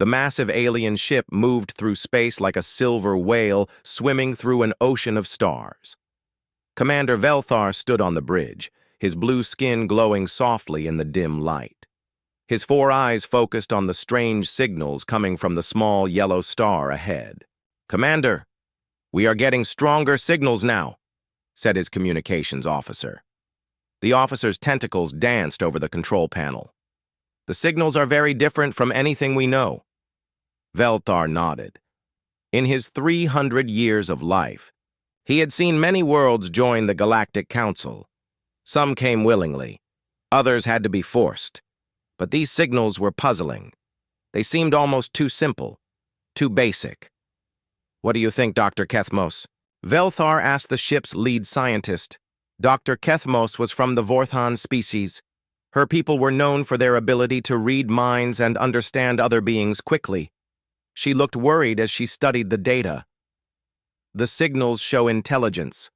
The massive alien ship moved through space like a silver whale swimming through an ocean of stars. Commander Velthar stood on the bridge, his blue skin glowing softly in the dim light. His 4 eyes focused on the strange signals coming from the small yellow star ahead. "Commander, we are getting stronger signals now," said his communications officer. The officer's tentacles danced over the control panel. "The signals are very different from anything we know." Velthar nodded. In his 300 years of life, he had seen many worlds join the Galactic Council. Some came willingly, others had to be forced. But these signals were puzzling. They seemed almost too simple, too basic. "What do you think, Dr. Kethmos?" Velthar asked the ship's lead scientist. Dr. Kethmos was from the Vorthon species. Her people were known for their ability to read minds and understand other beings quickly. She looked worried as she studied the data. "The signals show intelligence.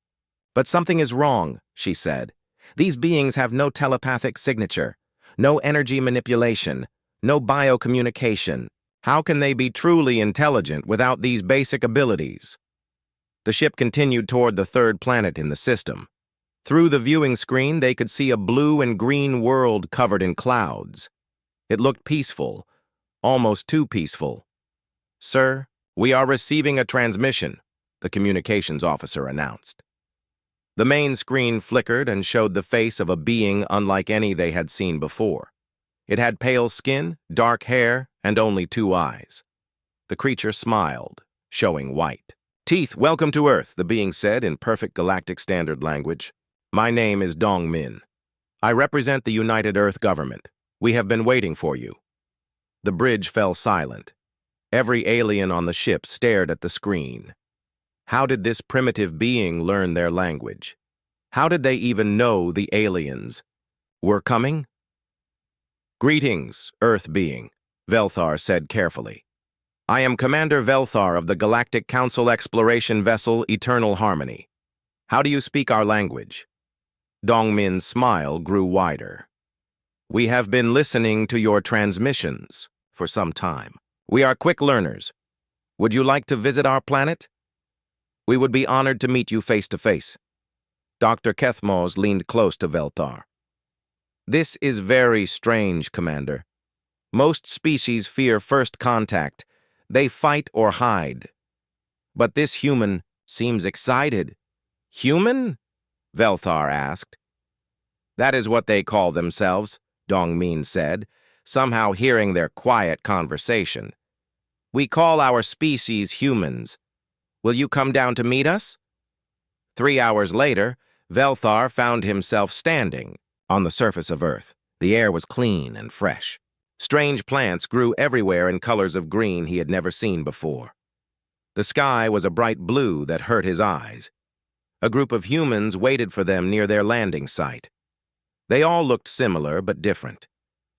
But something is wrong," she said. "These beings have no telepathic signature, no energy manipulation, no biocommunication. How can they be truly intelligent without these basic abilities?" The ship continued toward the 3rd planet in the system. Through the viewing screen, they could see a blue and green world covered in clouds. It looked peaceful, almost too peaceful. "Sir, we are receiving a transmission," the communications officer announced. The main screen flickered and showed the face of a being unlike any they had seen before. It had pale skin, dark hair, and only 2 eyes. The creature smiled, showing white teeth. "Welcome to Earth," the being said in perfect Galactic Standard language. "My name is Dong Min. I represent the United Earth government. We have been waiting for you." The bridge fell silent. Every alien on the ship stared at the screen. How did this primitive being learn their language? How did they even know the aliens were coming? "Greetings, Earth being," Velthar said carefully. "I am Commander Velthar of the Galactic Council exploration vessel Eternal Harmony. How do you speak our language?" Dongmin's smile grew wider. "We have been listening to your transmissions for some time. We are quick learners. Would you like to visit our planet? We would be honored to meet you face to face." Dr. Kethmos leaned close to Velthar. "This is very strange, Commander. Most species fear first contact. They fight or hide. But this human seems excited." "Human?" Velthar asked. "That is what they call themselves," Dongmin said, somehow hearing their quiet conversation. "We call our species humans. Will you come down to meet us?" 3 hours later, Velthar found himself standing on the surface of Earth. The air was clean and fresh. Strange plants grew everywhere in colors of green he had never seen before. The sky was a bright blue that hurt his eyes. A group of humans waited for them near their landing site. They all looked similar but different.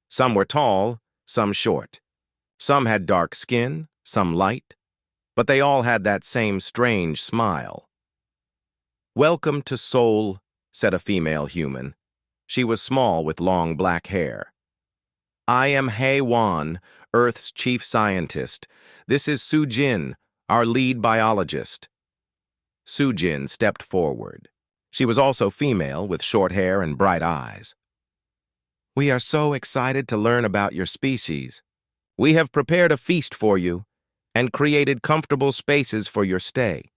Some were tall, some short. Some had dark skin, some light. But they all had that same strange smile. "Welcome to Seoul," said a female human. She was small with long black hair. "I am Hae Won, Earth's chief scientist. This is Soo-jin, our lead biologist." Soo-jin stepped forward. She was also female with short hair and bright eyes. "We are so excited to learn about your species. We have prepared a feast for you and created comfortable spaces for your stay."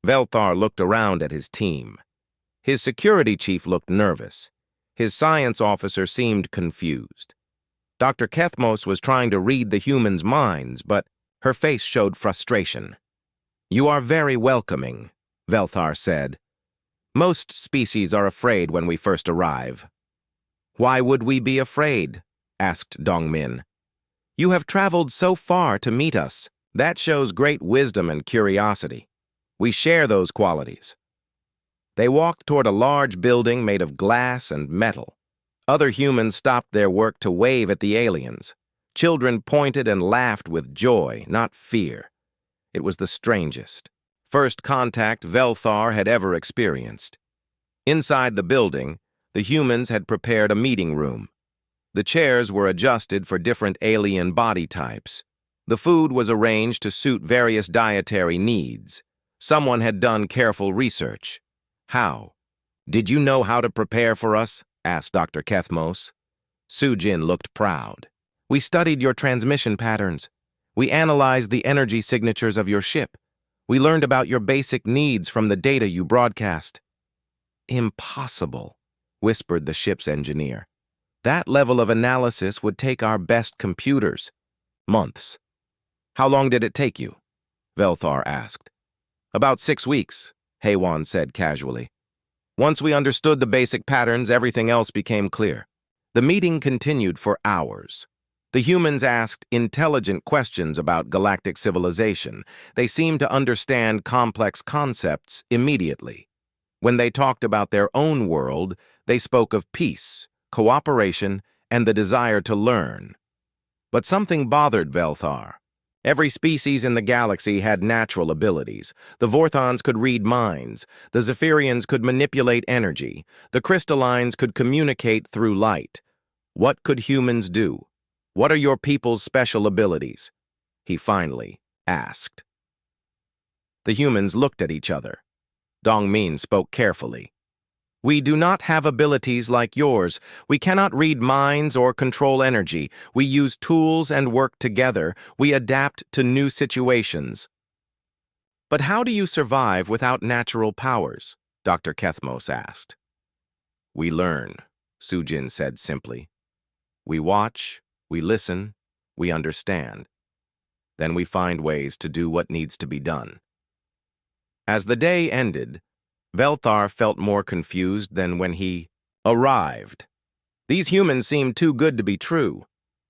Velthar looked around at his team. His security chief looked nervous. His science officer seemed confused. Dr. Kethmos was trying to read the humans' minds, but her face showed frustration. "You are very welcoming," Velthar said. "Most species are afraid when we first arrive." "Why would we be afraid?" asked Dongmin. "You have traveled so far to meet us. That shows great wisdom and curiosity. We share those qualities." They walked toward a large building made of glass and metal. Other humans stopped their work to wave at the aliens. Children pointed and laughed with joy, not fear. It was the strangest first contact Velthar had ever experienced. Inside the building, the humans had prepared a meeting room. The chairs were adjusted for different alien body types. The food was arranged to suit various dietary needs. Someone had done careful research. How? Did you know how to prepare for us? Asked Dr. Kethmos. Sujin looked proud. We studied your transmission patterns. We analyzed the energy signatures of your ship. We learned about your basic needs from the data you broadcast. Impossible, whispered the ship's engineer. That level of analysis would take our best computers. Months. How long did it take you? Velthar asked. About 6 weeks, Haywan said casually. Once we understood the basic patterns, everything else became clear. The meeting continued for hours. The humans asked intelligent questions about galactic civilization. They seemed to understand complex concepts immediately. When they talked about their own world, they spoke of peace, cooperation, and the desire to learn. But something bothered Velthar. Every species in the galaxy had natural abilities. The Vorthons could read minds. The Zephyrians could manipulate energy. The Crystallines could communicate through light. What could humans do? What are your people's special abilities? He finally asked. The humans looked at each other. Dongmin spoke carefully. We do not have abilities like yours. We cannot read minds or control energy. We use tools and work together. We adapt to new situations. But how do you survive without natural powers? Dr. Kethmos asked. We learn, Sujin said simply. We watch, we listen, we understand. Then we find ways to do what needs to be done. As the day ended, Velthar felt more confused than when he arrived. These humans seemed too good to be true.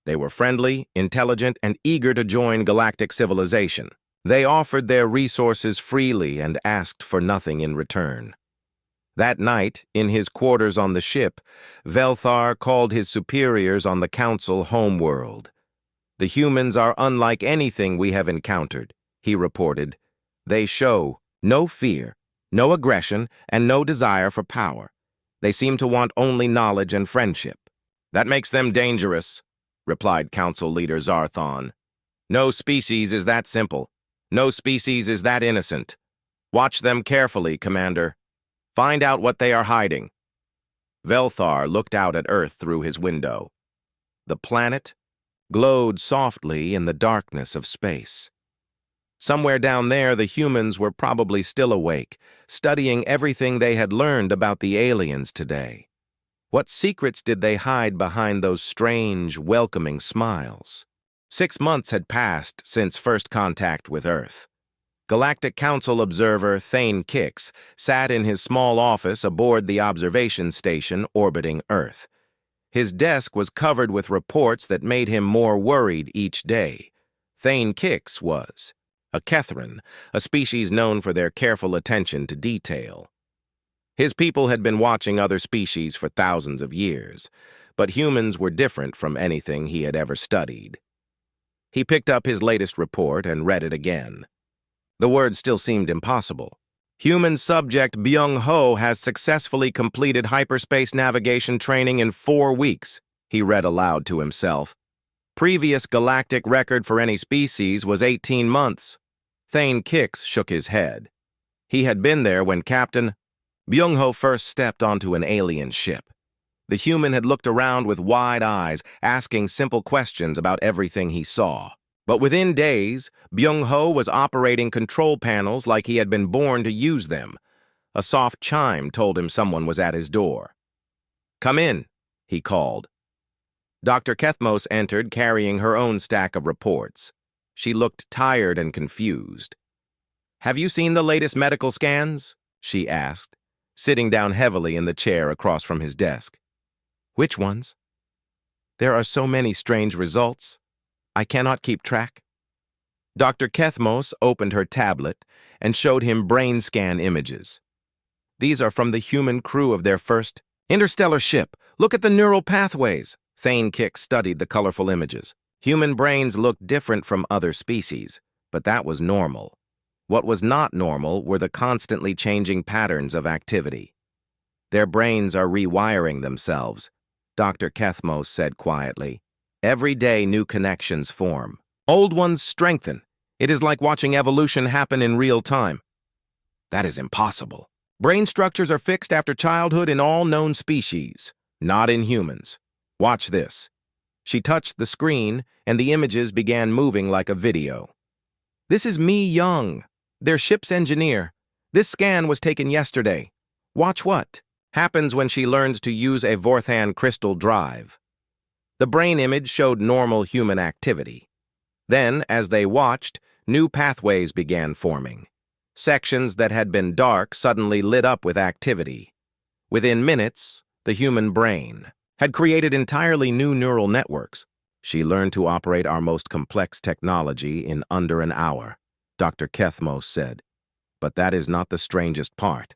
They were friendly, intelligent, and eager to join galactic civilization. They offered their resources freely and asked for nothing in return. That night, in his quarters on the ship, Velthar called his superiors on the Council homeworld. The humans are unlike anything we have encountered, he reported. They show no fear, no aggression, and no desire for power. They seem to want only knowledge and friendship. That makes them dangerous, replied Council Leader Zarthon. No species is that simple. No species is that innocent. Watch them carefully, Commander. Find out what they are hiding. Velthar looked out at Earth through his window. The planet glowed softly in the darkness of space. Somewhere down there, the humans were probably still awake, studying everything they had learned about the aliens today. What secrets did they hide behind those strange, welcoming smiles? 6 months had passed since first contact with Earth. Galactic Council observer Thane Kix sat in his small office aboard the observation station orbiting Earth. His desk was covered with reports that made him more worried each day. Thane Kix was a Kethran, a species known for their careful attention to detail. His people had been watching other species for thousands of years, but humans were different from anything he had ever studied. He picked up his latest report and read it again. The words still seemed impossible. Human subject Byung-ho has successfully completed hyperspace navigation training in 4 weeks, he read aloud to himself. Previous galactic record for any species was 18 months. Thane Kix shook his head. He had been there when Captain Byung-ho first stepped onto an alien ship. The human had looked around with wide eyes, asking simple questions about everything he saw. But within days, Byung-ho was operating control panels like he had been born to use them. A soft chime told him someone was at his door. Come in, he called. Dr. Kethmos entered carrying her own stack of reports. She looked tired and confused. Have you seen the latest medical scans? She asked, sitting down heavily in the chair across from his desk. Which ones? There are so many strange results. I cannot keep track. Dr. Kethmos opened her tablet and showed him brain scan images. These are from the human crew of their first interstellar ship. Look at the neural pathways. Thane Kix studied the colorful images. Human brains looked different from other species, but that was normal. What was not normal were the constantly changing patterns of activity. Their brains are rewiring themselves. Dr. Kethmos said quietly. Every day new connections form. Old ones strengthen. It is like watching evolution happen in real time. That is impossible. Brain structures are fixed after childhood in all known species, not in humans. Watch this. She touched the screen, and the images began moving like a video. This is Mi Young, their ship's engineer. This scan was taken yesterday. Watch what happens when she learns to use a Vorthan crystal drive. The brain image showed normal human activity. Then, as they watched, new pathways began forming. Sections that had been dark suddenly lit up with activity. Within minutes, the human brain had created entirely new neural networks. She learned to operate our most complex technology in under an hour, Dr. Kethmos said. But that is not the strangest part.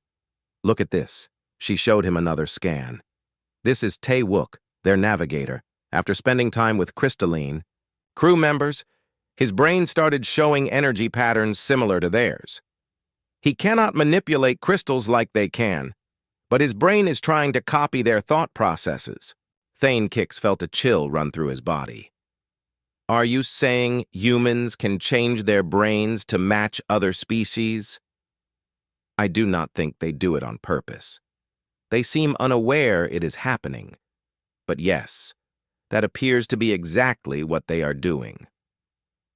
Look at this. She showed him another scan. This is Tae-wook, their navigator. After spending time with crystalline crew members, his brain started showing energy patterns similar to theirs. He cannot manipulate crystals like they can, but his brain is trying to copy their thought processes. Thane Kix felt a chill run through his body. Are you saying humans can change their brains to match other species? I do not think they do it on purpose. They seem unaware it is happening. But yes, that appears to be exactly what they are doing.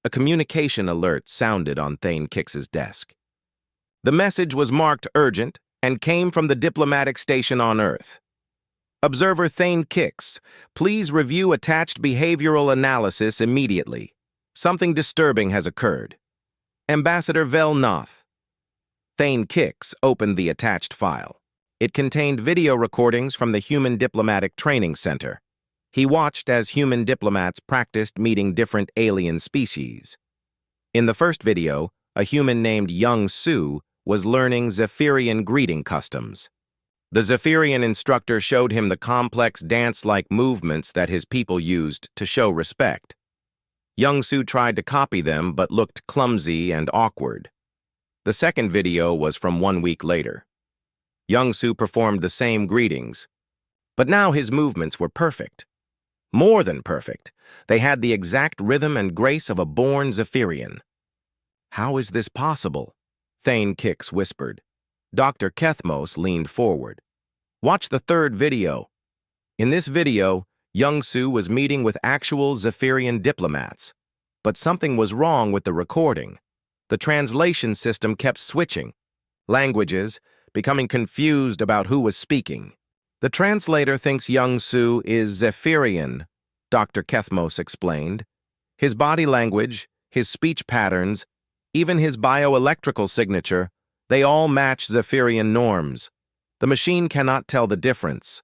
A communication alert sounded on Thane Kix's desk. The message was marked urgent and came from the diplomatic station on Earth. Observer Thane Kix, please review attached behavioral analysis immediately. Something disturbing has occurred. Ambassador Vel Noth. Thane Kix opened the attached file. It contained video recordings from the Human Diplomatic Training Center. He watched as human diplomats practiced meeting different alien species. In the first video, a human named Young Su was learning Zephyrian greeting customs. The Zephyrian instructor showed him the complex dance-like movements that his people used to show respect. Young Su tried to copy them but looked clumsy and awkward. The second video was from 1 week later. Young Su performed the same greetings, but now his movements were perfect. More than perfect. They had the exact rhythm and grace of a born Zephyrian. How is this possible? Thane Kix whispered. Dr. Kethmos leaned forward. Watch the third video. In this video, Young Su was meeting with actual Zephyrian diplomats, but something was wrong with the recording. The translation system kept switching languages, becoming confused about who was speaking. The translator thinks Young Su is Zephyrian, Dr. Kethmos explained. His body language, his speech patterns, even his bioelectrical signature, they all match Zephyrian norms. The machine cannot tell the difference.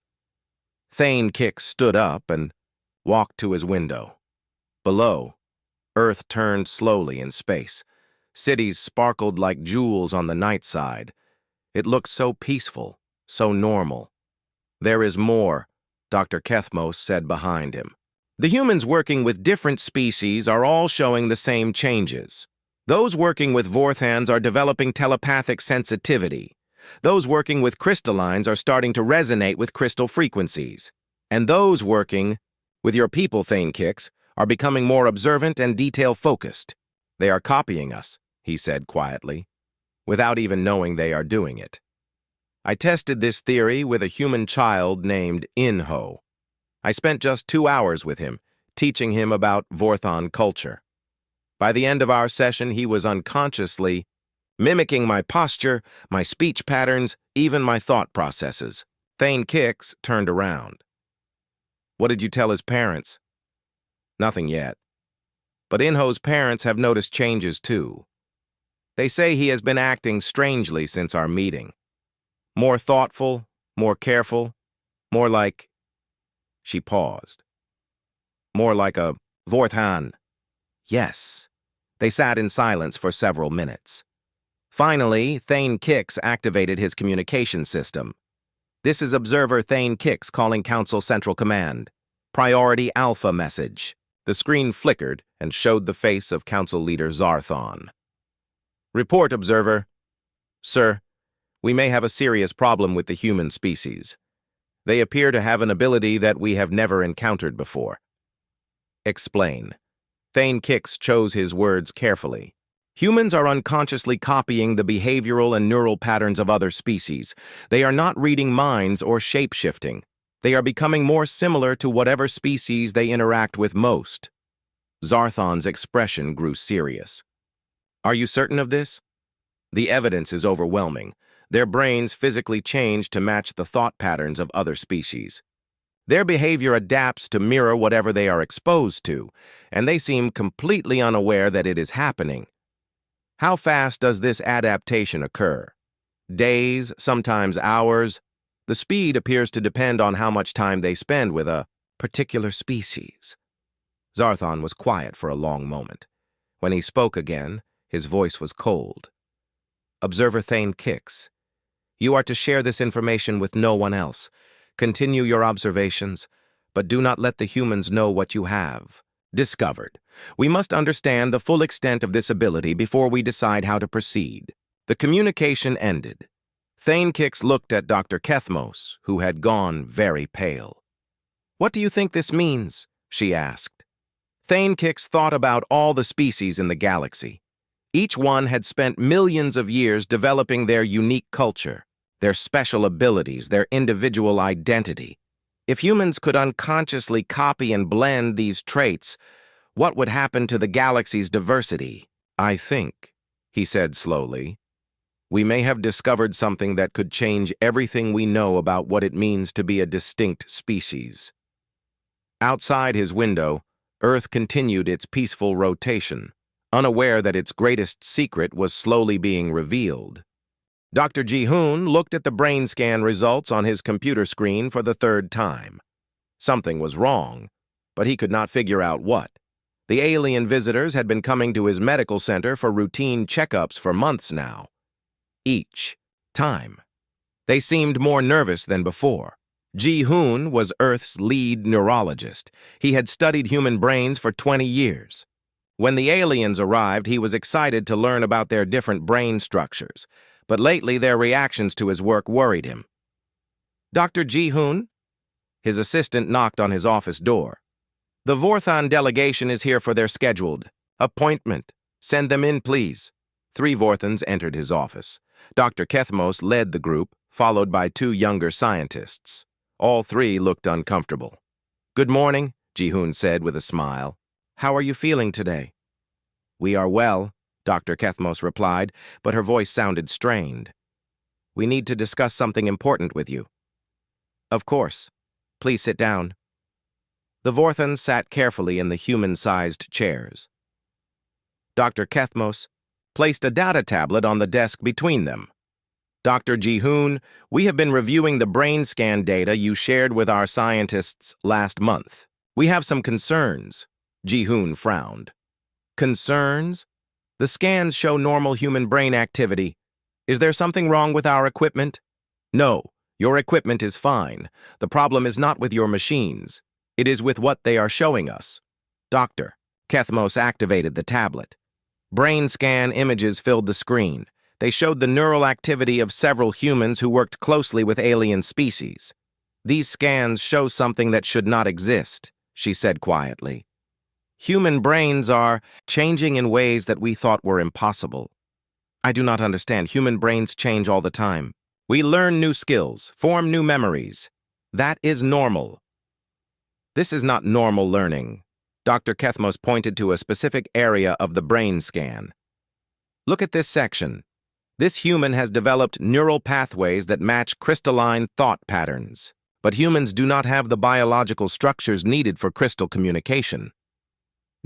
Thane Kix stood up and walked to his window. Below, Earth turned slowly in space. Cities sparkled like jewels on the night side. It looked so peaceful, so normal. There is more, Dr. Kethmos said behind him. The humans working with different species are all showing the same changes. Those working with Vorthans are developing telepathic sensitivity. Those working with crystallines are starting to resonate with crystal frequencies. And those working with your people, Thane Kix, are becoming more observant and detail-focused. They are copying us, he said quietly, without even knowing they are doing it. I tested this theory with a human child named Inho. I spent just 2 hours with him, teaching him about Vorthon culture. By the end of our session, he was unconsciously mimicking my posture, my speech patterns, even my thought processes. Thane Kix turned around. What did you tell his parents? Nothing yet. But Inho's parents have noticed changes too. They say he has been acting strangely since our meeting. More thoughtful, more careful, more like... She paused. More like a Vorthan. Yes. They sat in silence for several minutes. Finally, Thane Kix activated his communication system. This is Observer Thane Kix calling Council Central Command. Priority Alpha message. The screen flickered and showed the face of Council Leader Zarthon. Report, Observer. Sir, we may have a serious problem with the human species. They appear to have an ability that we have never encountered before. Explain. Thane Kix chose his words carefully. Humans are unconsciously copying the behavioral and neural patterns of other species. They are not reading minds or shape-shifting. They are becoming more similar to whatever species they interact with most. Zarthon's expression grew serious. Are you certain of this? The evidence is overwhelming. Their brains physically change to match the thought patterns of other species. Their behavior adapts to mirror whatever they are exposed to, and they seem completely unaware that it is happening. How fast does this adaptation occur? Days, sometimes hours? The speed appears to depend on how much time they spend with a particular species. Zarthon was quiet for a long moment. When he spoke again, his voice was cold. Observer Thane Kix, you are to share this information with no one else. Continue your observations, but do not let the humans know what you have discovered. We must understand the full extent of this ability before we decide how to proceed. The communication ended. Thane Kix looked at Dr. Kethmos, who had gone very pale. What do you think this means? She asked. Thane Kix thought about all the species in the galaxy. Each one had spent millions of years developing their unique culture, their special abilities, their individual identity. If humans could unconsciously copy and blend these traits, what would happen to the galaxy's diversity? I think, he said slowly, we may have discovered something that could change everything we know about what it means to be a distinct species. Outside his window, Earth continued its peaceful rotation, unaware that its greatest secret was slowly being revealed. Dr. Ji-hoon looked at the brain scan results on his computer screen for the third time. Something was wrong, but he could not figure out what. The alien visitors had been coming to his medical center for routine checkups for months now. Each time. They seemed more nervous than before. Ji-hoon was Earth's lead neurologist. He had studied human brains for 20 years. When the aliens arrived, he was excited to learn about their different brain structures, but lately their reactions to his work worried him. Dr. Ji-hoon? His assistant knocked on his office door. The Vorthon delegation is here for their scheduled appointment. Send them in, please. 3 Vorthons entered his office. Dr. Kethmos led the group, followed by 2 younger scientists. All 3 looked uncomfortable. Good morning, Ji-hoon said with a smile. How are you feeling today? We are well, Dr. Kethmos replied, but her voice sounded strained. We need to discuss something important with you. Of course. Please sit down. The Vorthons sat carefully in the human-sized chairs. Dr. Kethmos placed a data tablet on the desk between them. Dr. Ji-hoon, we have been reviewing the brain scan data you shared with our scientists last month. We have some concerns. Ji-hoon frowned. Concerns? The scans show normal human brain activity. Is there something wrong with our equipment? No, your equipment is fine. The problem is not with your machines. It is with what they are showing us. Doctor, Kethmos activated the tablet. Brain scan images filled the screen. They showed the neural activity of several humans who worked closely with alien species. These scans show something that should not exist, she said quietly. Human brains are changing in ways that we thought were impossible. I do not understand. Human brains change all the time. We learn new skills, form new memories. That is normal. This is not normal learning. Dr. Kethmos pointed to a specific area of the brain scan. Look at this section. This human has developed neural pathways that match crystalline thought patterns. But humans do not have the biological structures needed for crystal communication.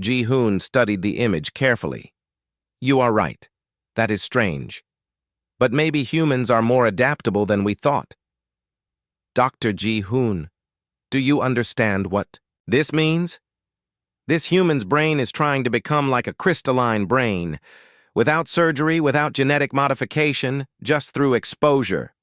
Ji-hoon studied the image carefully. You are right. That is strange. But maybe humans are more adaptable than we thought. Dr. Ji-hoon, do you understand what this means? This human's brain is trying to become like a crystalline brain, without surgery, without genetic modification, just through exposure.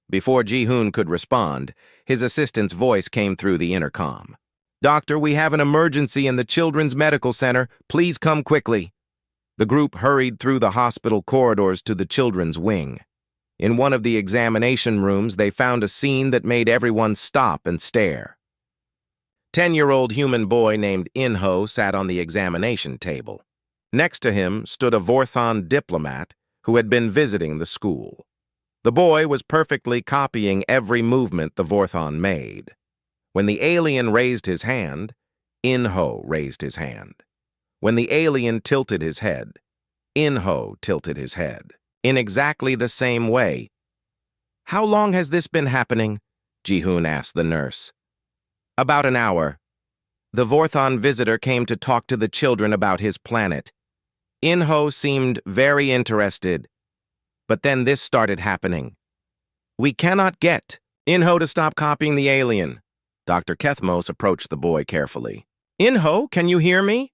Before Ji-hoon could respond, his assistant's voice came through the intercom. Doctor, we have an emergency in the Children's Medical Center. Please come quickly. The group hurried through the hospital corridors to the children's wing. In one of the examination rooms, they found a scene that made everyone stop and stare. 10-year-old human boy named Inho sat on the examination table. Next to him stood a Vorthon diplomat who had been visiting the school. The boy was perfectly copying every movement the Vorthon made. When the alien raised his hand, Inho raised his hand. When the alien tilted his head, Inho tilted his head, in exactly the same way. "How long has this been happening?" Ji-hoon asked the nurse. "About an hour." The Vorthon visitor came to talk to the children about his planet. Inho seemed very interested, but then this started happening. "We cannot get Inho to stop copying the alien." Dr. Kethmos approached the boy carefully. "Inho, can you hear me?"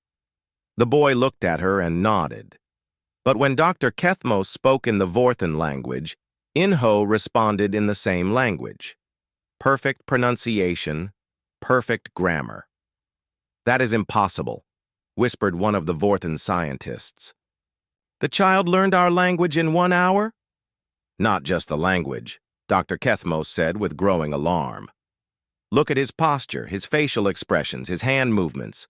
The boy looked at her and nodded. But when Dr. Kethmos spoke in the Vorthon language, Inho responded in the same language. Perfect pronunciation, perfect grammar. "That is impossible," whispered one of the Vorthon scientists. "The child learned our language in 1 hour?" "Not just the language," Dr. Kethmos said with growing alarm. "Look at his posture, his facial expressions, his hand movements.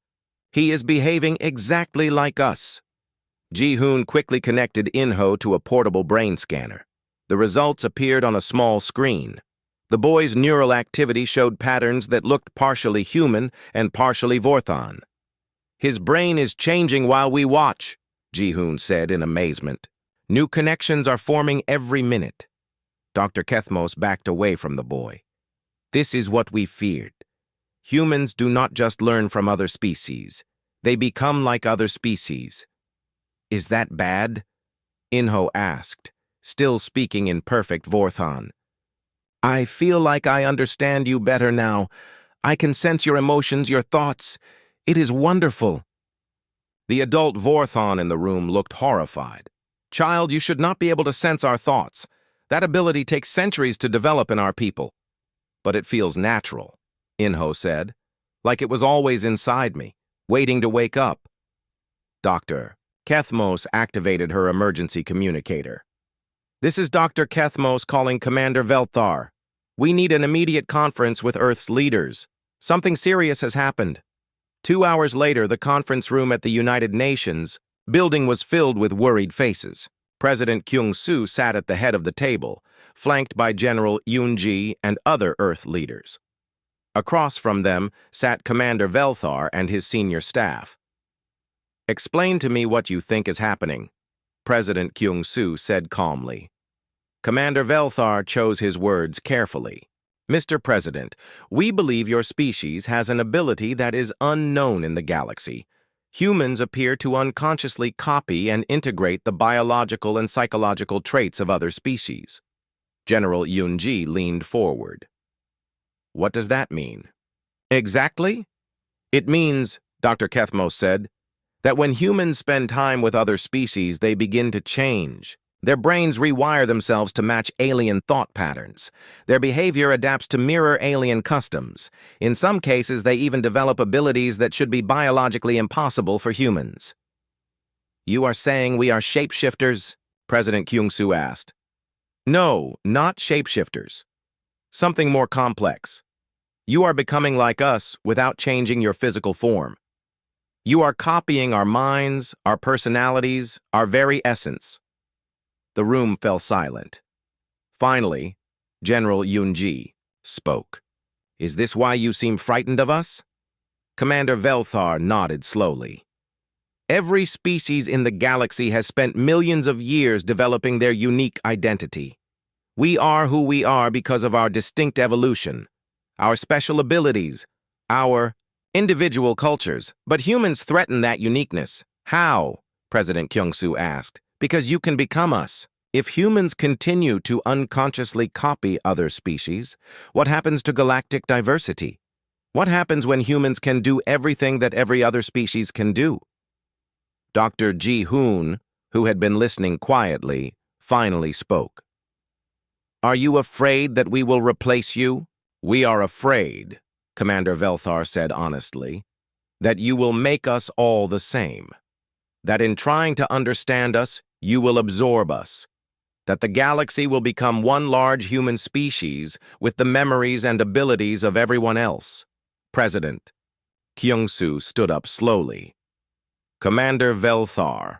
He is behaving exactly like us." Ji-hoon quickly connected Inho to a portable brain scanner. The results appeared on a small screen. The boy's neural activity showed patterns that looked partially human and partially Vorthon. "His brain is changing while we watch," Ji-hoon said in amazement. "New connections are forming every minute." Dr. Kethmos backed away from the boy. "This is what we feared. Humans do not just learn from other species. They become like other species." "Is that bad?" Inho asked, still speaking in perfect Vorthon. "I feel like I understand you better now. I can sense your emotions, your thoughts. It is wonderful." The adult Vorthon in the room looked horrified. "Child, you should not be able to sense our thoughts. That ability takes centuries to develop in our people." "But it feels natural," Inho said, "like it was always inside me, waiting to wake up." Dr. Kethmos activated her emergency communicator. "This is Dr. Kethmos calling Commander Velthar. We need an immediate conference with Earth's leaders. Something serious has happened." 2 hours later, the conference room at the United Nations building was filled with worried faces. President Kyung-soo sat at the head of the table, flanked by General Yoon-ji and other Earth leaders. Across from them sat Commander Velthar and his senior staff. "Explain to me what you think is happening," President Kyung-soo said calmly. Commander Velthar chose his words carefully. "Mr. President, we believe your species has an ability that is unknown in the galaxy. Humans appear to unconsciously copy and integrate the biological and psychological traits of other species." General Yoon-ji leaned forward. "What does that mean?" "Exactly? It means," Dr. Kethmos said, "that when humans spend time with other species, they begin to change. Their brains rewire themselves to match alien thought patterns. Their behavior adapts to mirror alien customs. In some cases, they even develop abilities that should be biologically impossible for humans." "You are saying we are shapeshifters?" President Kyung-soo asked. "No, not shapeshifters. Something more complex. You are becoming like us without changing your physical form. You are copying our minds, our personalities, our very essence." The room fell silent. Finally, General Yoon-ji spoke. "Is this why you seem frightened of us?" Commander Velthar nodded slowly. "Every species in the galaxy has spent millions of years developing their unique identity. We are who we are because of our distinct evolution, our special abilities, our individual cultures. But humans threaten that uniqueness. How?" President Kyung-soo asked. "Because you can become us. If humans continue to unconsciously copy other species, what happens to galactic diversity? What happens when humans can do everything that every other species can do?" Dr. Ji-hoon, who had been listening quietly, finally spoke. "Are you afraid that we will replace you?" "We are afraid," Commander Velthar said honestly, "that you will make us all the same. That in trying to understand us, you will absorb us. that the galaxy will become one large human species with the memories and abilities of everyone else. President Kyung-soo stood up slowly. Commander Velthar,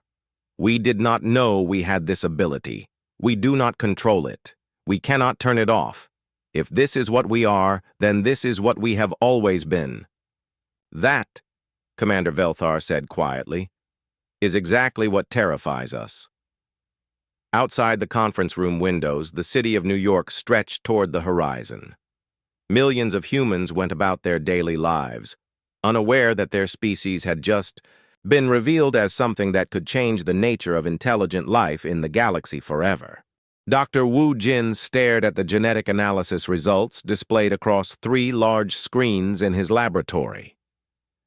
we did not know we had this ability. We do not control it. We cannot turn it off. If this is what we are, then this is what we have always been. That, Commander Velthar said quietly, is exactly what terrifies us. Outside the conference room windows, the city of New York stretched toward the horizon. Millions of humans went about their daily lives, unaware that their species had just been revealed as something that could change the nature of intelligent life in the galaxy forever. Dr. Wu Jin stared at the genetic analysis results displayed across 3 large screens in his laboratory.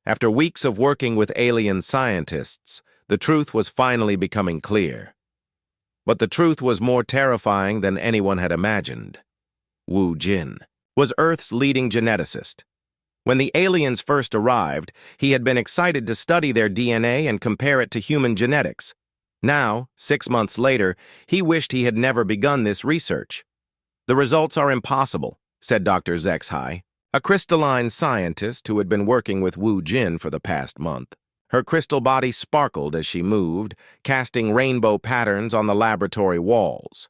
After weeks of working with alien scientists, the truth was finally becoming clear. But the truth was more terrifying than anyone had imagined. Wu Jin was Earth's leading geneticist. When the aliens first arrived, he had been excited to study their DNA and compare it to human genetics. Now, 6 months later, he wished he had never begun this research. The results are impossible, said Dr. Zexhai, a crystalline scientist who had been working with Wu Jin for the past month. Her crystal body sparkled as she moved, casting rainbow patterns on the laboratory walls.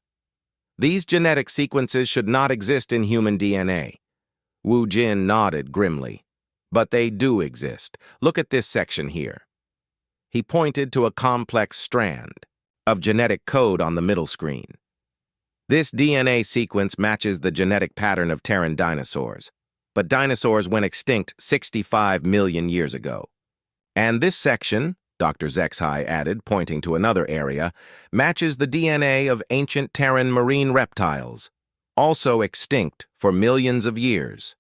These genetic sequences should not exist in human DNA. Wu Jin nodded grimly. But they do exist. Look at this section here. He pointed to a complex strand of genetic code on the middle screen. This DNA sequence matches the genetic pattern of Terran dinosaurs, but dinosaurs went extinct 65 million years ago. And this section, Dr. Zexhai added, pointing to another area, matches the DNA of ancient Terran marine reptiles, also extinct for millions of years.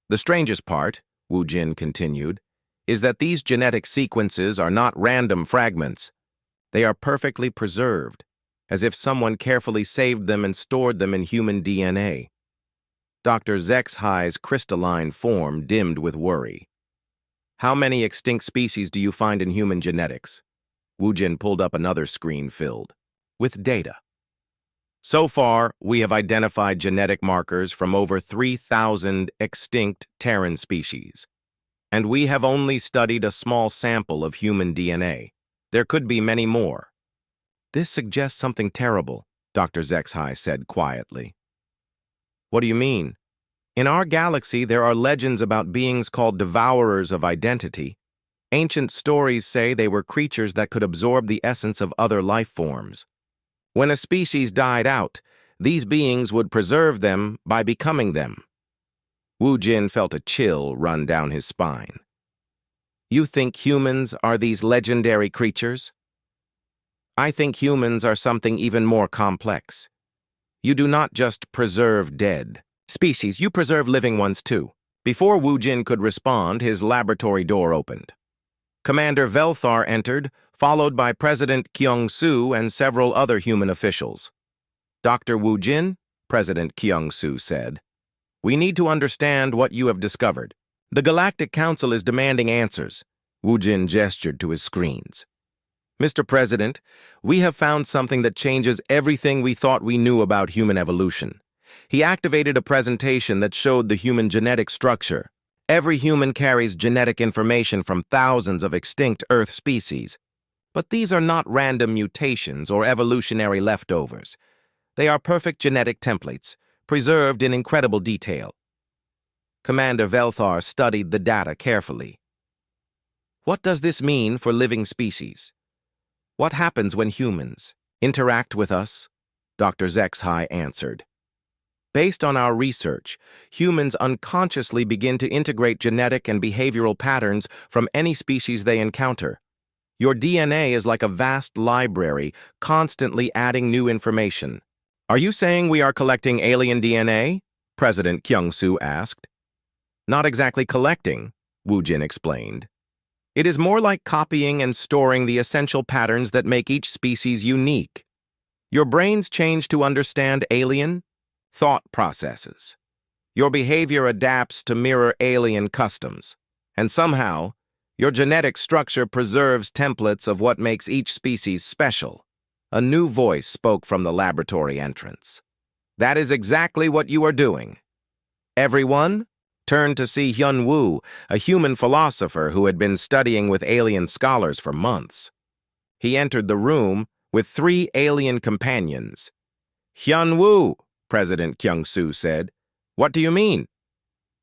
The strangest part, Wu Jin continued, is that these genetic sequences are not random fragments. They are perfectly preserved, as if someone carefully saved them and stored them in human DNA. Dr. Zexhai's crystalline form dimmed with worry. How many extinct species do you find in human genetics? Wu Jin pulled up another screen filled with data. So far, we have identified genetic markers from over 3,000 extinct Terran species. And we have only studied a small sample of human DNA. There could be many more. This suggests something terrible, Dr. Zexhai said quietly. What do you mean? In our galaxy, there are legends about beings called devourers of identity. Ancient stories say they were creatures that could absorb the essence of other life forms. When a species died out, these beings would preserve them by becoming them. Wu Jin felt a chill run down his spine. You think humans are these legendary creatures? I think humans are something even more complex. You do not just preserve dead species, you preserve living ones too. Before Wu Jin could respond, his laboratory door opened. Commander Velthar entered, followed by President Kyung-soo and several other human officials. Dr. Wu Jin, President Kyung-soo said, we need to understand what you have discovered. The Galactic Council is demanding answers. Wu Jin gestured to his screens. Mr. President, we have found something that changes everything we thought we knew about human evolution. He activated a presentation that showed the human genetic structure. Every human carries genetic information from thousands of extinct Earth species. But these are not random mutations or evolutionary leftovers. They are perfect genetic templates, preserved in incredible detail. Commander Velthar studied the data carefully. What does this mean for living species? What happens when humans interact with us? Dr. Zexhai answered. Based on our research, humans unconsciously begin to integrate genetic and behavioral patterns from any species they encounter. Your DNA is like a vast library, constantly adding new information. Are you saying we are collecting alien DNA? President Kyung-soo asked. Not exactly collecting, Wu Jin explained. It is more like copying and storing the essential patterns that make each species unique. Your brains change to understand alien thought processes. Your behavior adapts to mirror alien customs. And somehow, your genetic structure preserves templates of what makes each species special. A new voice spoke from the laboratory entrance. "That is exactly what you are doing." Everyone turned to see Hyun-woo, a human philosopher who had been studying with alien scholars for months. He entered the room with 3 alien companions. "Hyun-woo," President Kyung-soo said. "What do you mean?"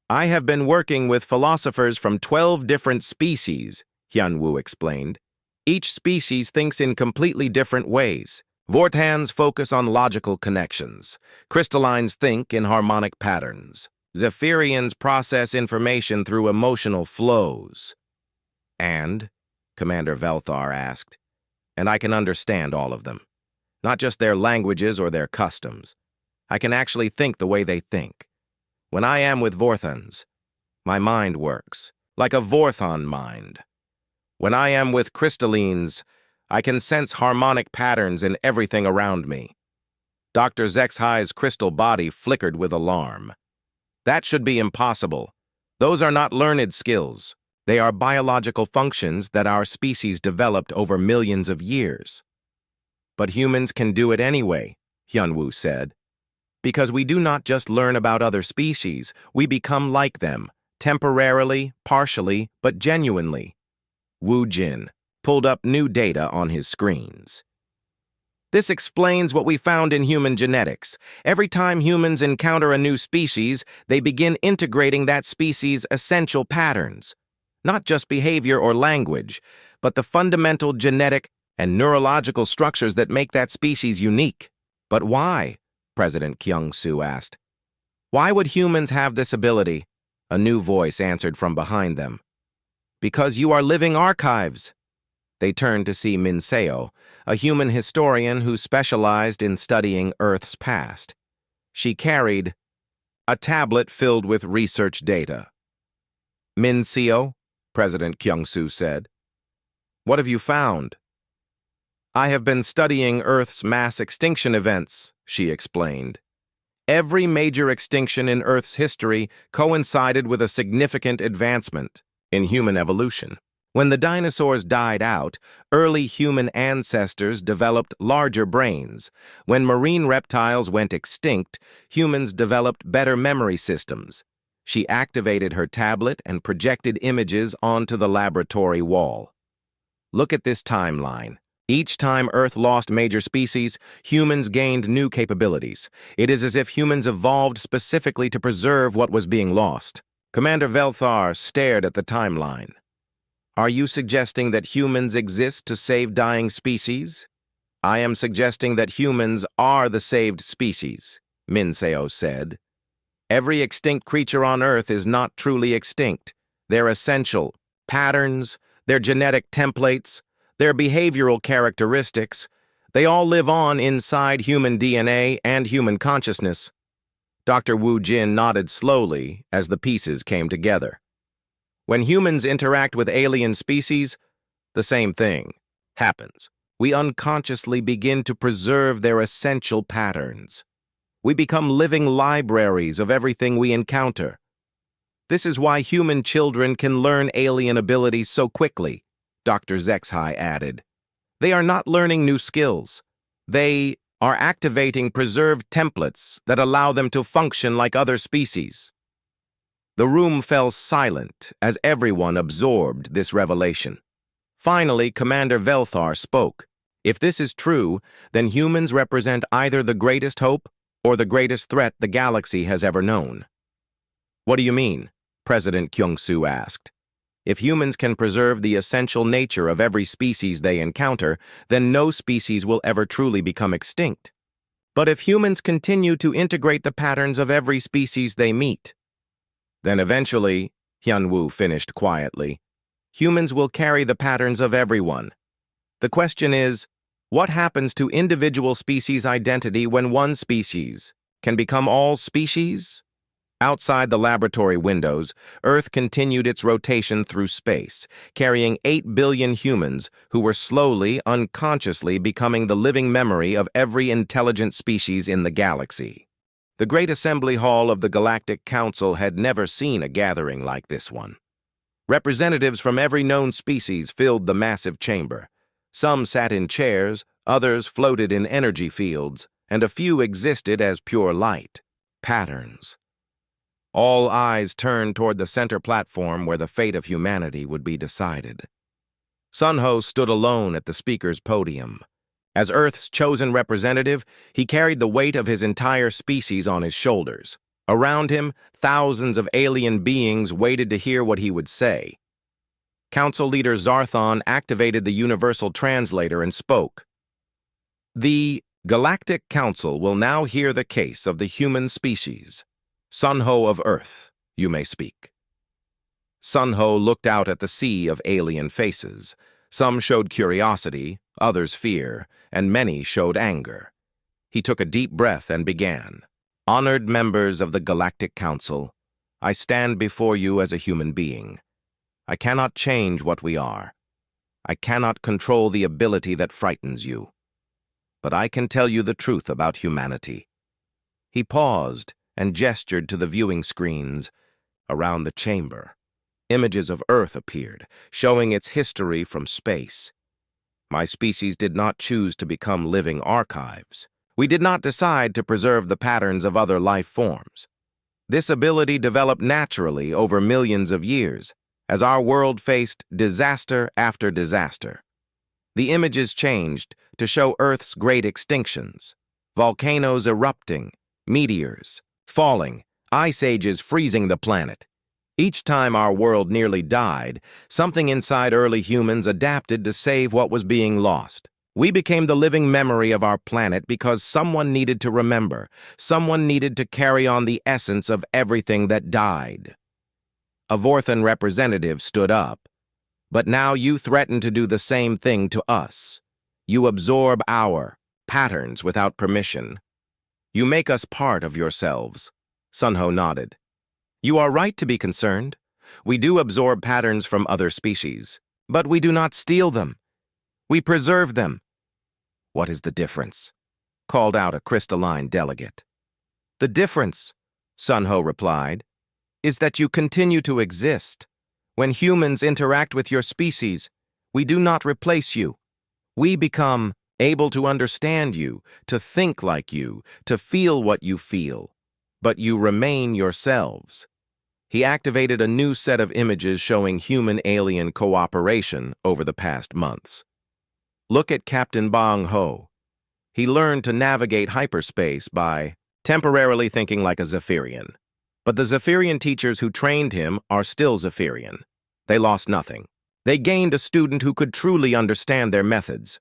"I have been working with philosophers from 12 different species," Hyun-woo explained. "Each species thinks in completely different ways. Vortans focus on logical connections. Crystallines think in harmonic patterns. Zephyrians process information through emotional flows." "And?" Commander Velthar asked. "And I can understand all of them. Not just their languages or their customs. I can actually think the way they think. When I am with Vorthans, my mind works, like a Vorthon mind. When I am with crystallines, I can sense harmonic patterns in everything around me." Dr. Zexhai's crystal body flickered with alarm. "That should be impossible. Those are not learned skills. They are biological functions that our species developed over millions of years." "But humans can do it anyway," Hyun-woo said. "Because we do not just learn about other species, we become like them, temporarily, partially, but genuinely." Woo Jin pulled up new data on his screens. "This explains what we found in human genetics. Every time humans encounter a new species, they begin integrating that species' essential patterns. Not just behavior or language, but the fundamental genetic and neurological structures that make that species unique." "But why?" President Kyung-soo asked. "Why would humans have this ability?" A new voice answered from behind them. "Because you are living archives." They turned to see Min Seo, a human historian who specialized in studying Earth's past. She carried a tablet filled with research data. "Min Seo," President Kyung-soo said, "what have you found?" "I have been studying Earth's mass extinction events," she explained. "Every major extinction in Earth's history coincided with a significant advancement in human evolution. When the dinosaurs died out, early human ancestors developed larger brains. When marine reptiles went extinct, humans developed better memory systems." She activated her tablet and projected images onto the laboratory wall. "Look at this timeline. Each time Earth lost major species, humans gained new capabilities. It is as if humans evolved specifically to preserve what was being lost." Commander Velthar stared at the timeline. "Are you suggesting that humans exist to save dying species?" "I am suggesting that humans are the saved species," Min Seo said. "Every extinct creature on Earth is not truly extinct. Their essential patterns, their genetic templates, their behavioral characteristics, they all live on inside human DNA and human consciousness." Dr. Woo Jin nodded slowly as the pieces came together. "When humans interact with alien species, the same thing happens. We unconsciously begin to preserve their essential patterns. We become living libraries of everything we encounter. This is why human children can learn alien abilities so quickly," Dr. Zexhai added. "They are not learning new skills. They are activating preserved templates that allow them to function like other species." The room fell silent as everyone absorbed this revelation. Finally, Commander Velthar spoke. "If this is true, then humans represent either the greatest hope or the greatest threat the galaxy has ever known." "What do you mean?" President Kyung-soo asked. "If humans can preserve the essential nature of every species they encounter, then no species will ever truly become extinct. But if humans continue to integrate the patterns of every species they meet, then eventually," Hyun-woo finished quietly, "humans will carry the patterns of everyone. The question is, what happens to individual species identity when one species can become all species?" Outside the laboratory windows, Earth continued its rotation through space, carrying 8 billion humans who were slowly, unconsciously becoming the living memory of every intelligent species in the galaxy. The Great Assembly Hall of the Galactic Council had never seen a gathering like this one. Representatives from every known species filled the massive chamber. Some sat in chairs, Others floated in energy fields, and a few existed as pure light, patterns. All eyes turned toward the center platform where the fate of humanity would be decided. Sunho stood alone at the speaker's podium. As Earth's chosen representative, he carried the weight of his entire species on his shoulders. Around him, thousands of alien beings waited to hear what he would say. Council leader Zarthon activated the Universal Translator and spoke. The Galactic Council will now hear the case of the human species. Sunho of Earth, you may speak. Sunho looked out at the sea of alien faces. Some showed curiosity, others fear, and many showed anger. He took a deep breath and began. Honored members of the Galactic Council, I stand before you as a human being. I cannot change what we are. I cannot control the ability that frightens you. But I can tell you the truth about humanity. He paused and gestured to the viewing screens around the chamber. Images of Earth appeared, showing its history from space. My species did not choose to become living archives. We did not decide to preserve the patterns of other life forms. This ability developed naturally over millions of years, as our world faced disaster after disaster. The images changed to show Earth's great extinctions, volcanoes erupting, meteors falling, ice ages freezing the planet. Each time our world nearly died, something inside early humans adapted to save what was being lost. We became the living memory of our planet because someone needed to remember. Someone needed to carry on the essence of everything that died. A Vorthan representative stood up. But now you threaten to do the same thing to us. You absorb our patterns without permission. You make us part of yourselves. Sunho nodded. You are right to be concerned. We do absorb patterns from other species, but we do not steal them. We preserve them. What is the difference? Called out a crystalline delegate. The difference, Sunho replied, is that you continue to exist. When humans interact with your species, we do not replace you. We become able to understand you, to think like you, to feel what you feel. But you remain yourselves. He activated a new set of images showing human-alien cooperation over the past months. Look at Captain Bong Ho. He learned to navigate hyperspace by temporarily thinking like a Zephyrian. But the Zephyrian teachers who trained him are still Zephyrian. They lost nothing. They gained a student who could truly understand their methods.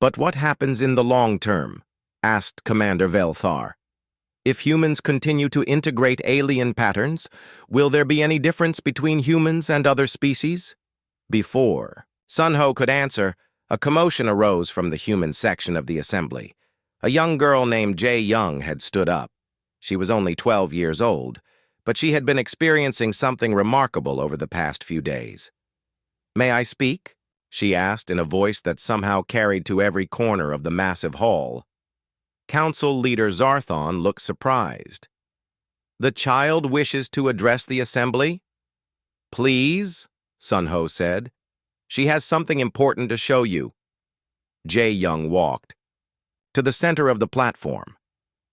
But what happens in the long term? Asked Commander Velthar. If humans continue to integrate alien patterns, will there be any difference between humans and other species? Before Sunho could answer, a commotion arose from the human section of the assembly. A young girl named Jae Young had stood up. She was only 12 years old, but she had been experiencing something remarkable over the past few days. May I speak? She asked in a voice that somehow carried to every corner of the massive hall. Council leader Zarthon looked surprised. The child wishes to address the assembly? Please, Sunho said. She has something important to show you. Jae Young walked to the center of the platform.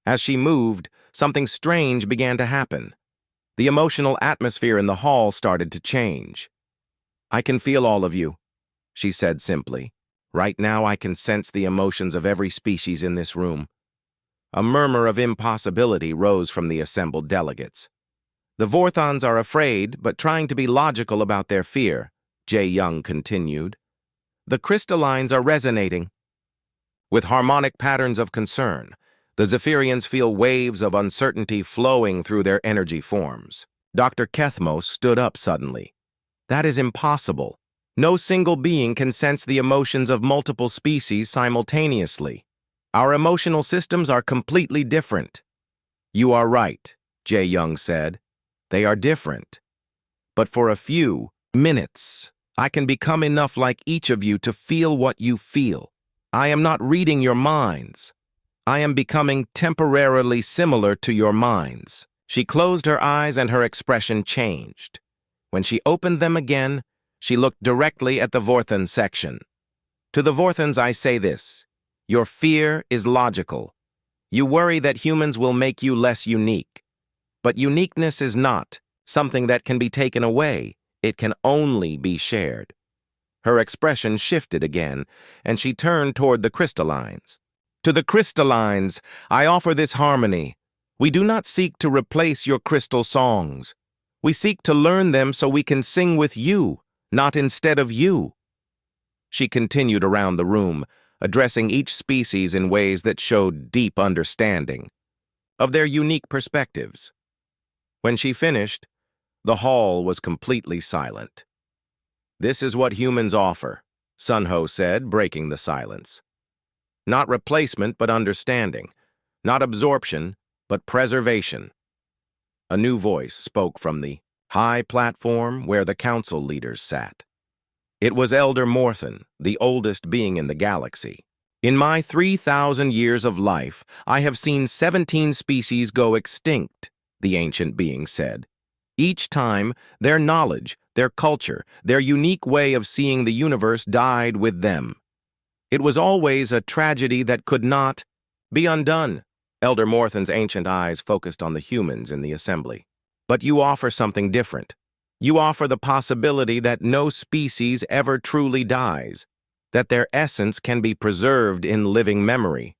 As she moved, something strange began to happen. The emotional atmosphere in the hall started to change. I can feel all of you, she said simply. Right now I can sense the emotions of every species in this room. A murmur of impossibility rose from the assembled delegates. The Vorthons are afraid, but trying to be logical about their fear, Jae Young continued. The crystallines are resonating. With harmonic patterns of concern, the Zephyrians feel waves of uncertainty flowing through their energy forms. Dr. Kethmos stood up suddenly. That is impossible. No single being can sense the emotions of multiple species simultaneously. Our emotional systems are completely different. You are right, Jae Young said. They are different. But for a few minutes, I can become enough like each of you to feel what you feel. I am not reading your minds. I am becoming temporarily similar to your minds. She closed her eyes and her expression changed. When she opened them again, she looked directly at the Vorthan section. To the Vorthans I say this. Your fear is logical. You worry that humans will make you less unique. But uniqueness is not something that can be taken away. It can only be shared. Her expression shifted again, and she turned toward the crystallines. To the crystallines, I offer this harmony. We do not seek to replace your crystal songs. We seek to learn them so we can sing with you, not instead of you. She continued around the room, addressing each species in ways that showed deep understanding of their unique perspectives. When she finished, the hall was completely silent. This is what humans offer, Sun Ho said, breaking the silence. Not replacement, but understanding. Not absorption, but preservation. A new voice spoke from the high platform where the council leaders sat. It was Elder Morthen, the oldest being in the galaxy. In my 3,000 years of life, I have seen 17 species go extinct, the ancient being said. Each time, their knowledge, their culture, their unique way of seeing the universe died with them. It was always a tragedy that could not be undone. Elder Morthen's ancient eyes focused on the humans in the assembly. But you offer something different. You offer the possibility that no species ever truly dies, that their essence can be preserved in living memory.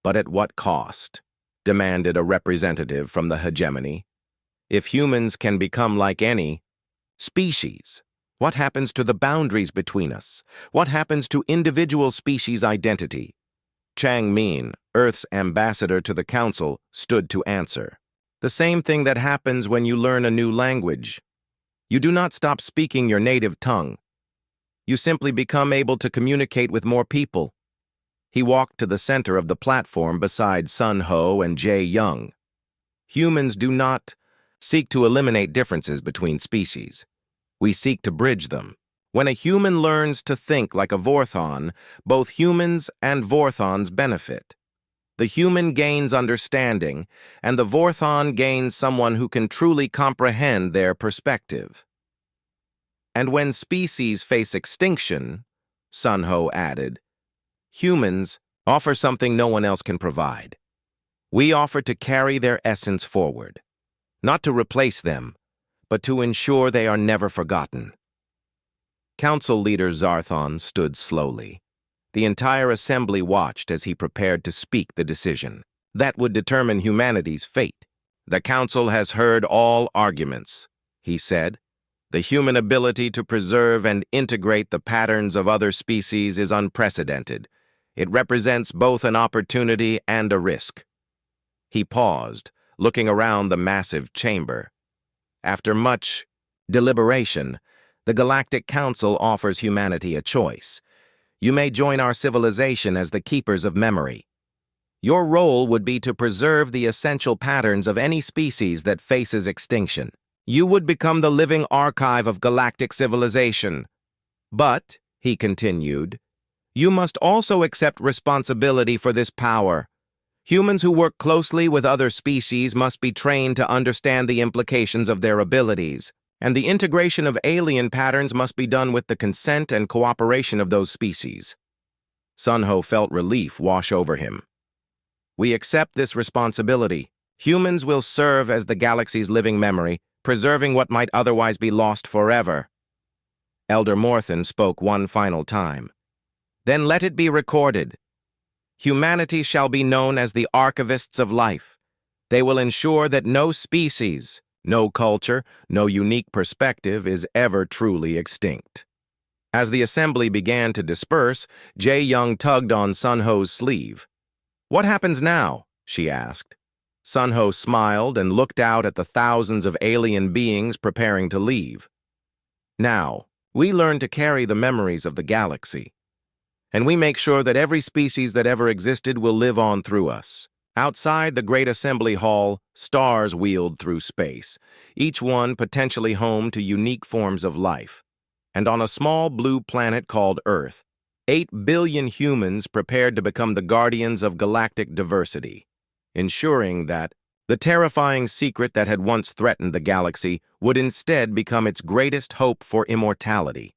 But at what cost? Demanded a representative from the hegemony. If humans can become like any species, what happens to the boundaries between us? What happens to individual species identity? Chang Min, Earth's ambassador to the council, stood to answer. The same thing that happens when you learn a new language. You do not stop speaking your native tongue. You simply become able to communicate with more people. He walked to the center of the platform beside Sun Ho and Jae Young. Humans do not seek to eliminate differences between species. We seek to bridge them. When a human learns to think like a Vorthon, both humans and Vorthons benefit. The human gains understanding, and the Vorthon gains someone who can truly comprehend their perspective. And when species face extinction, Sun Ho added, humans offer something no one else can provide. We offer to carry their essence forward, not to replace them, but to ensure they are never forgotten. Council leader Zarthon stood slowly. The entire assembly watched as he prepared to speak the decision that would determine humanity's fate. The council has heard all arguments, he said. The human ability to preserve and integrate the patterns of other species is unprecedented. It represents both an opportunity and a risk. He paused, looking around the massive chamber. After much deliberation, the Galactic Council offers humanity a choice. You may join our civilization as the keepers of memory. Your role would be to preserve the essential patterns of any species that faces extinction. You would become the living archive of galactic civilization. But, he continued, you must also accept responsibility for this power. Humans who work closely with other species must be trained to understand the implications of their abilities, and the integration of alien patterns must be done with the consent and cooperation of those species. Sun Ho felt relief wash over him. We accept this responsibility. Humans will serve as the galaxy's living memory, preserving what might otherwise be lost forever. Elder Morthen spoke one final time. Then let it be recorded. Humanity shall be known as the archivists of life. They will ensure that no species, no culture, no unique perspective is ever truly extinct. As the assembly began to disperse, Jae Young tugged on Sun Ho's sleeve. What happens now? She asked. Sun Ho smiled and looked out at the thousands of alien beings preparing to leave. Now, we learn to carry the memories of the galaxy. And we make sure that every species that ever existed will live on through us. Outside the great assembly hall, stars wheeled through space, each one potentially home to unique forms of life. And on a small blue planet called Earth, 8 billion humans prepared to become the guardians of galactic diversity, ensuring that the terrifying secret that had once threatened the galaxy would instead become its greatest hope for immortality.